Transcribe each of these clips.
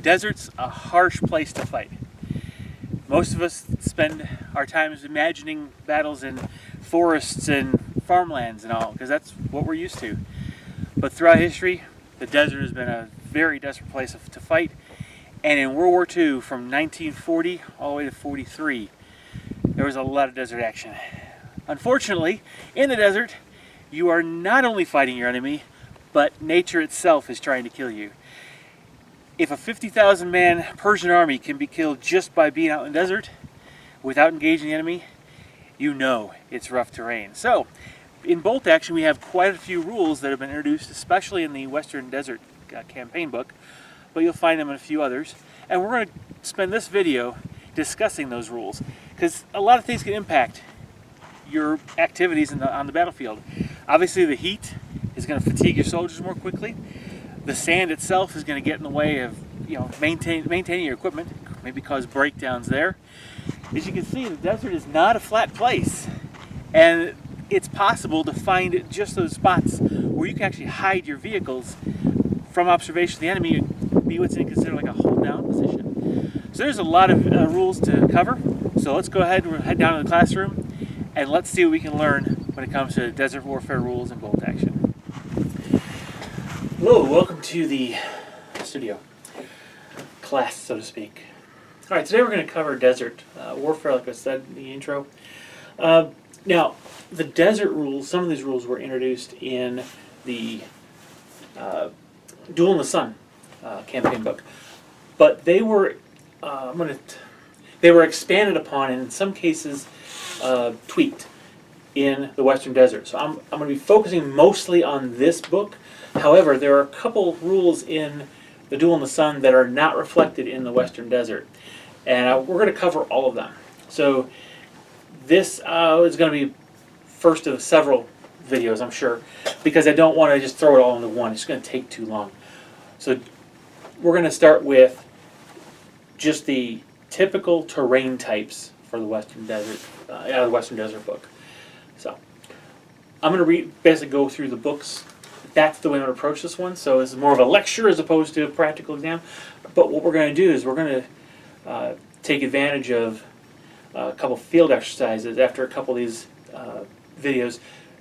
desert's a harsh place to fight. Most of us spend our times imagining battles in forests and farmlands and all, because that's what we're used to. But throughout history, the desert has been a very desperate place to fight. And in World War II, from 1940 all the way to 43, there was a lot of desert action. Unfortunately, in the desert, you are not only fighting your enemy, but nature itself is trying to kill you. If a 50,000 man Persian army can be killed just by being out in the desert without engaging the enemy, you know it's rough terrain. So, in bolt action, we have quite a few rules that have been introduced, especially in the Western Desert campaign book, but you'll find them in a few others. And we're going to spend this video discussing those rules, because a lot of things can impact your activities on the battlefield. Obviously, the heat is going to fatigue your soldiers more quickly. The sand itself is going to get in the way of maintaining your equipment, maybe cause breakdowns there. As you can see, the desert is not a flat place, and it's possible to find just those spots where you can actually hide your vehicles from observation of the enemy and be what's considered like a hold down position. So there's a lot of rules to cover. So let's go ahead and head down to the classroom and let's see what we can learn when it comes to desert warfare rules and bolt action. Hello, welcome to the studio class, so to speak. All right, today we're going to cover desert warfare, like I said in the intro. Now, the desert rules, some of these rules were introduced in the Duel in the Sun campaign book, but they were expanded upon and in some cases tweaked in the Western Desert. So I'm going to be focusing mostly on this book. However, there are a couple rules in the Duel in the Sun that are not reflected in the Western Desert, and we're going to cover all of them. So this is going to be first of several videos, I'm sure, because I don't want to just throw it all into one. It's going to take too long. So we're going to start with just the typical terrain types for the Western Desert, out of the Western Desert book. So I'm going to basically go through the books. That's the way I'm going to approach this one. So this is more of a lecture as opposed to a practical exam. But what we're going to do is we're going to take advantage of a couple field exercises after a couple of these videos,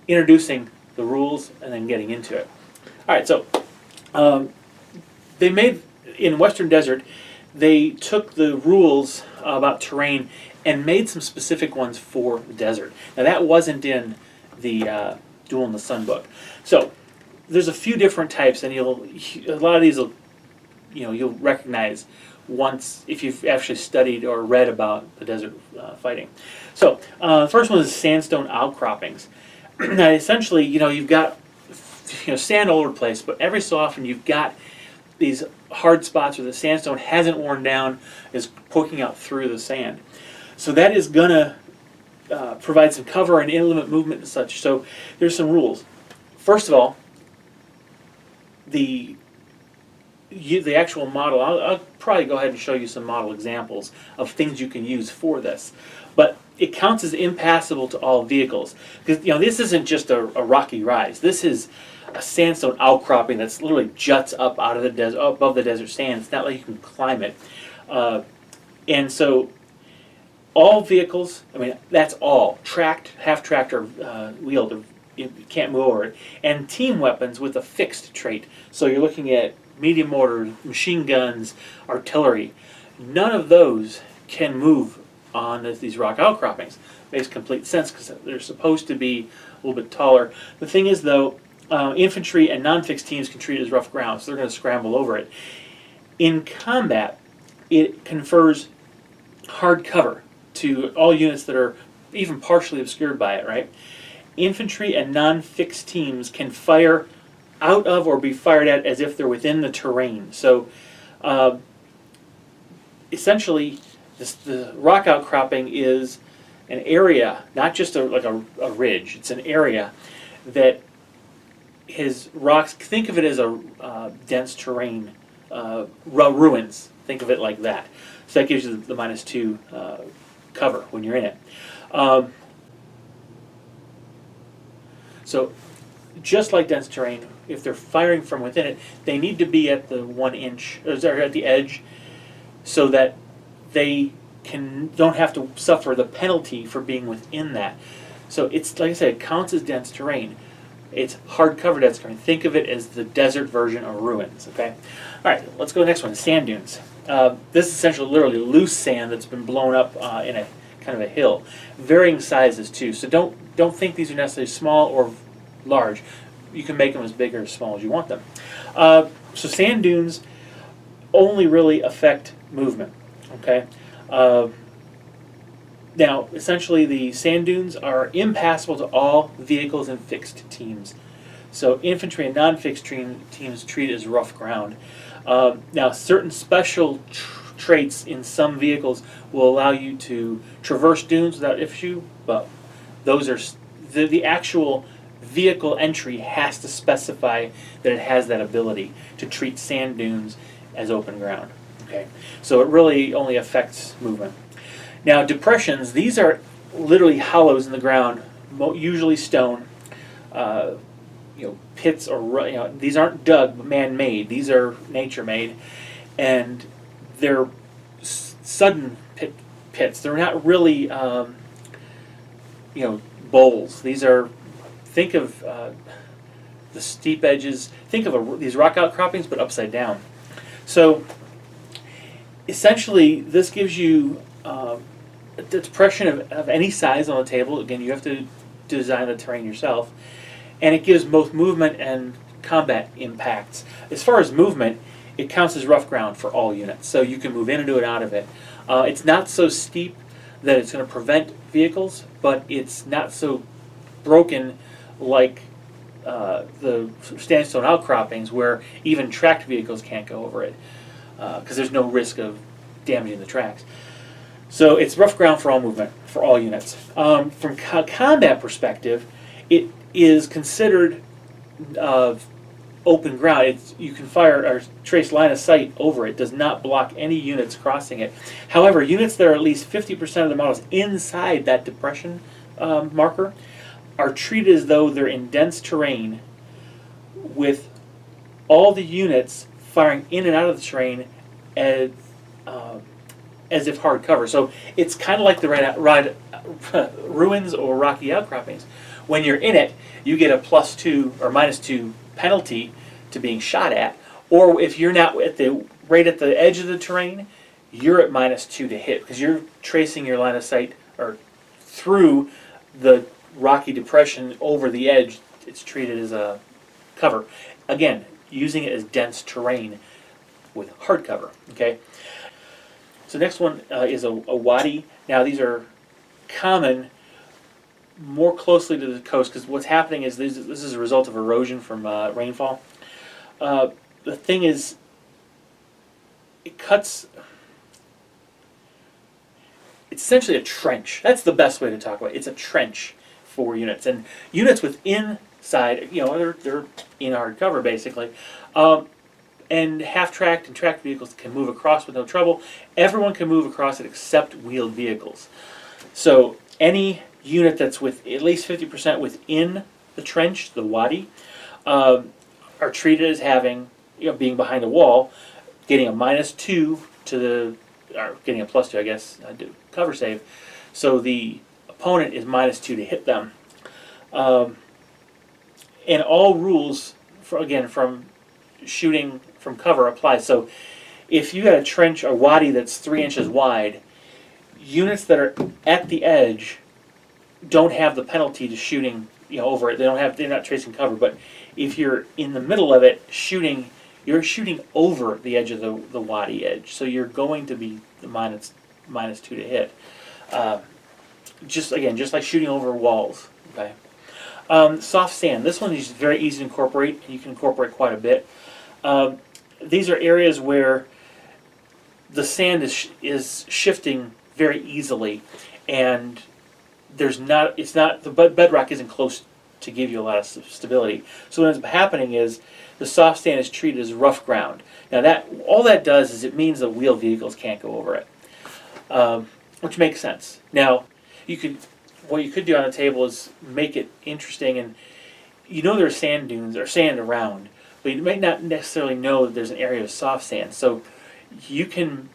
introducing the rules and then getting into it. All right, so they made, in Western Desert, they took the rules about terrain and made some specific ones for the desert. Now that wasn't in the Duel in the Sun book. So there's a few different types, and a lot of these you'll recognize once if you've actually studied or read about the desert fighting. So the first one is sandstone outcroppings. Now essentially, you've got sand all over the place, but every so often you've got these hard spots where the sandstone hasn't worn down, is poking out through the sand. So that is going to provide some cover and inlimate movement and such. So there's some rules. First of all, the actual model, I'll probably go ahead and show you some model examples of things you can use for this. But it counts as impassable to all vehicles. Because this isn't just a rocky rise. This is a sandstone outcropping that's literally juts up out of the desert, above the desert sand. It's not like you can climb it. And so all vehicles, that's all, tracked, half-tracked, or wheeled, you can't move over it. And team weapons with a fixed trait. So you're looking at medium mortar, machine guns, artillery. None of those can move on these rock outcroppings. Makes complete sense because they're supposed to be a little bit taller. The thing is, though, infantry and non-fixed teams can treat it as rough ground, so they're going to scramble over it. In combat, it confers hard cover to all units that are even partially obscured by it, right? Infantry and non-fixed teams can fire out of or be fired at as if they're within the terrain. So essentially, the rock outcropping is an area, not just like a ridge. It's an area that has rocks. Think of it as a dense terrain, ruins. Think of it like that. So that gives you the -2 cover when you're in it. So just like dense terrain, if they're firing from within it, they need to be at the 1 inch, or at the edge, so that they don't have to suffer the penalty for being within that. So it's, like I said, it counts as dense terrain. It's hard-cover dense terrain. Think of it as the desert version of ruins, okay? All right, let's go to the next one, sand dunes. This is essentially literally loose sand that's been blown up in a kind of a hill. Varying sizes, too, so don't think these are necessarily small or large. You can make them as big or as small as you want them. So sand dunes only really affect movement, okay? Now, essentially, the sand dunes are impassable to all vehicles and fixed teams. So infantry and non-fixed teams treat it as rough ground. Now, certain special traits in some vehicles will allow you to traverse dunes without issue, but those are the actual vehicle entry has to specify that it has that ability to treat sand dunes as open ground. Okay, so it really only affects movement. Now, depressions, these are literally hollows in the ground, usually stone, pits, or these aren't dug, man-made. These are nature-made, and they're sudden pits. They're not really, bowls. These are, think of the steep edges. Think of these rock outcroppings, but upside down. So, essentially, this gives you a depression of any size on the table. Again, you have to design the terrain yourself. And it gives both movement and combat impacts. As far as movement, it counts as rough ground for all units. So you can move in and do it out of it. It's not so steep that it's going to prevent vehicles, but it's not so broken like the sandstone outcroppings where even tracked vehicles can't go over it because there's no risk of damaging the tracks. So it's rough ground for all movement, for all units. From a combat perspective, it is considered open ground. You can fire or trace line of sight over it. Does not block any units crossing it. However, units that are at least 50% of the models inside that depression marker are treated as though they're in dense terrain, with all the units firing in and out of the terrain as if hard cover. So it's kind of like the ruins or rocky outcroppings. When you're in it, you get a +2 or -2 penalty to being shot at. Or if you're not right at the edge of the terrain, you're at -2 to hit because you're tracing your line of sight or through the rocky depression over the edge. It's treated as a cover. Again, using it as dense terrain with hard cover. Okay. So next one is a wadi. Now these are common more closely to the coast because what's happening is this is a result of erosion from rainfall. The thing is, it's essentially a trench. That's the best way to talk about it. It's a trench for units. And units with inside, they're in hard cover basically. And half-tracked and tracked vehicles can move across with no trouble. Everyone can move across it except wheeled vehicles. So any unit that's with at least 50% within the trench, the wadi, are treated as having, being behind a wall, getting a -2 or getting a +2, I guess, do cover save. So the opponent is -2 to hit them. And all rules, from shooting from cover apply. So if you got a trench or wadi that's 3 inches wide, units that are at the edge don't have the penalty to shooting over it. They're not tracing cover. But if you're in the middle of it shooting, you're shooting over the edge of the wadi edge. So you're going to be the -2 to hit. Just like shooting over walls. Okay. Soft sand. This one is very easy to incorporate, and you can incorporate quite a bit. These are areas where the sand is shifting very easily, and the bedrock isn't close to give you a lot of stability. So what ends up happening is the soft sand is treated as rough ground. Now all that does is it means that wheeled vehicles can't go over it, which makes sense. Now what you could do on the table is make it interesting, and you know there's sand dunes or sand around, but you might not necessarily know that there's an area of soft sand. So you can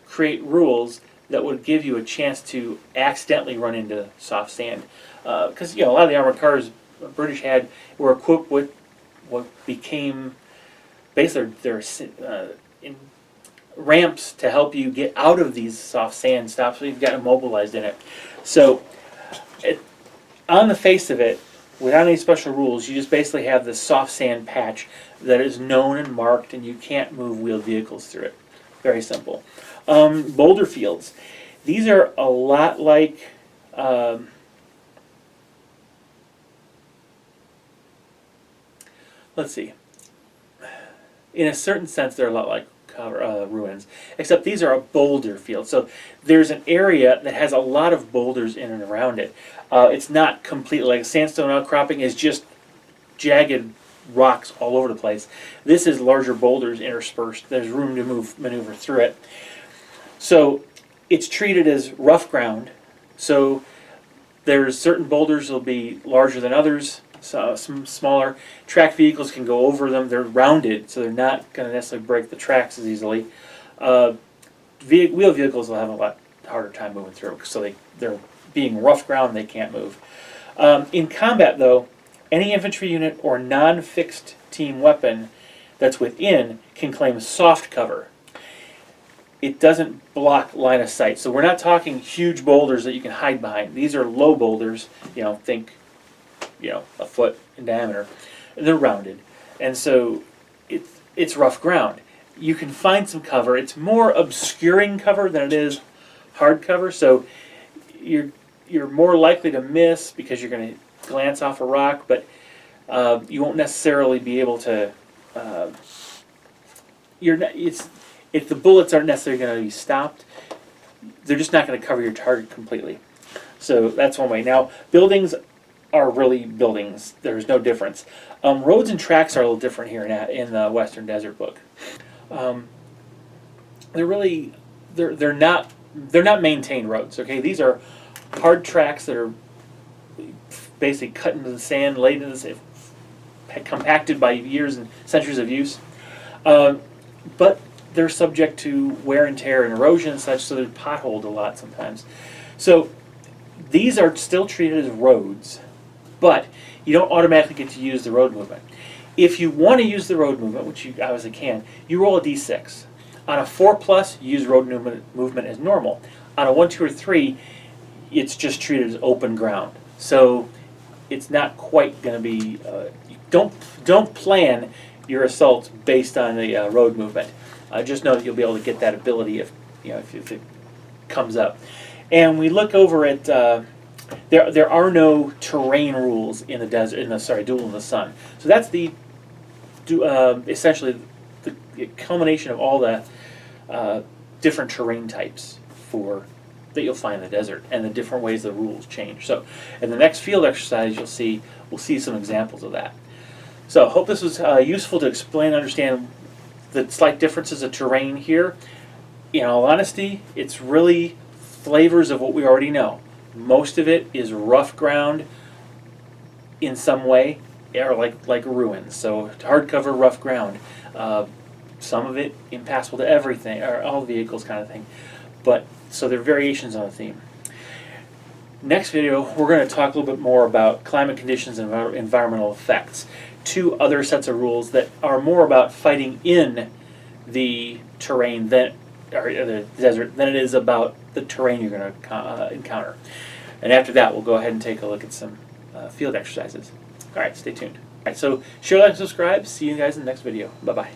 create rules that would give you a chance to accidentally run into soft sand. Because a lot of the armored cars the British had were equipped with what became basically their ramps to help you get out of these soft sand stops, so you've got immobilized in it. So on the face of it, without any special rules, you just basically have this soft sand patch that is known and marked, and you can't move wheeled vehicles through it. Very simple. Boulder fields. These are a lot like let's see. In a certain sense, they're a lot like ruins, except these are a boulder field. So there's an area that has a lot of boulders in and around it. It's not completely like sandstone outcropping is just jagged rocks all over the place. This is larger boulders interspersed. There's room to maneuver through it. So it's treated as rough ground. So there's certain boulders that will be larger than others. So some smaller track vehicles can go over them. They're rounded, so they're not going to necessarily break the tracks as easily. Wheeled vehicles will have a lot harder time moving through, so they're being rough ground, they can't move. In combat, though, any infantry unit or non-fixed team weapon that's within can claim soft cover. It doesn't block line of sight, so we're not talking huge boulders that you can hide behind. These are low boulders, think a foot in diameter. They're rounded, and so it's rough ground. You can find some cover. It's more obscuring cover than it is hard cover, so you're more likely to miss because you're going to glance off a rock, but you won't necessarily be able to. If the bullets aren't necessarily going to be stopped, they're just not going to cover your target completely. So that's one way. Now, buildings are really buildings. There's no difference. Roads and tracks are a little different here in the Western Desert book. They're not maintained roads. Okay, these are hard tracks that are basically cut into the sand, laid into the sand, compacted by years and centuries of use. But they're subject to wear and tear and erosion and such, so they're potholed a lot sometimes. So these are still treated as roads, but you don't automatically get to use the road movement. If you want to use the road movement, which you obviously can, you roll a d6. On a 4+, you use road movement as normal. On a 1, 2, or 3, it's just treated as open ground. So it's not quite going to be. Don't plan your assaults based on the road movement. Just know that you'll be able to get that ability if it comes up. And we look over at there are no terrain rules in the desert. Duel in the Sun. So that's essentially the culmination of all the different terrain types that you'll find in the desert and the different ways the rules change. So in the next field exercise, we'll see some examples of that. So I hope this was useful to explain and understand the slight differences of terrain here. In all honesty, it's really flavors of what we already know. Most of it is rough ground in some way, or like ruins. So hardcover, rough ground. Some of it impassable to everything, or all vehicles kind of thing. But so there are variations on the theme. Next video, we're going to talk a little bit more about climate conditions and environmental effects. 2 other sets of rules that are more about fighting in the terrain or the desert than it is about the terrain you're going to encounter. And after that, we'll go ahead and take a look at some field exercises. All right, stay tuned. All right, so share, like, and subscribe. See you guys in the next video. Bye-bye.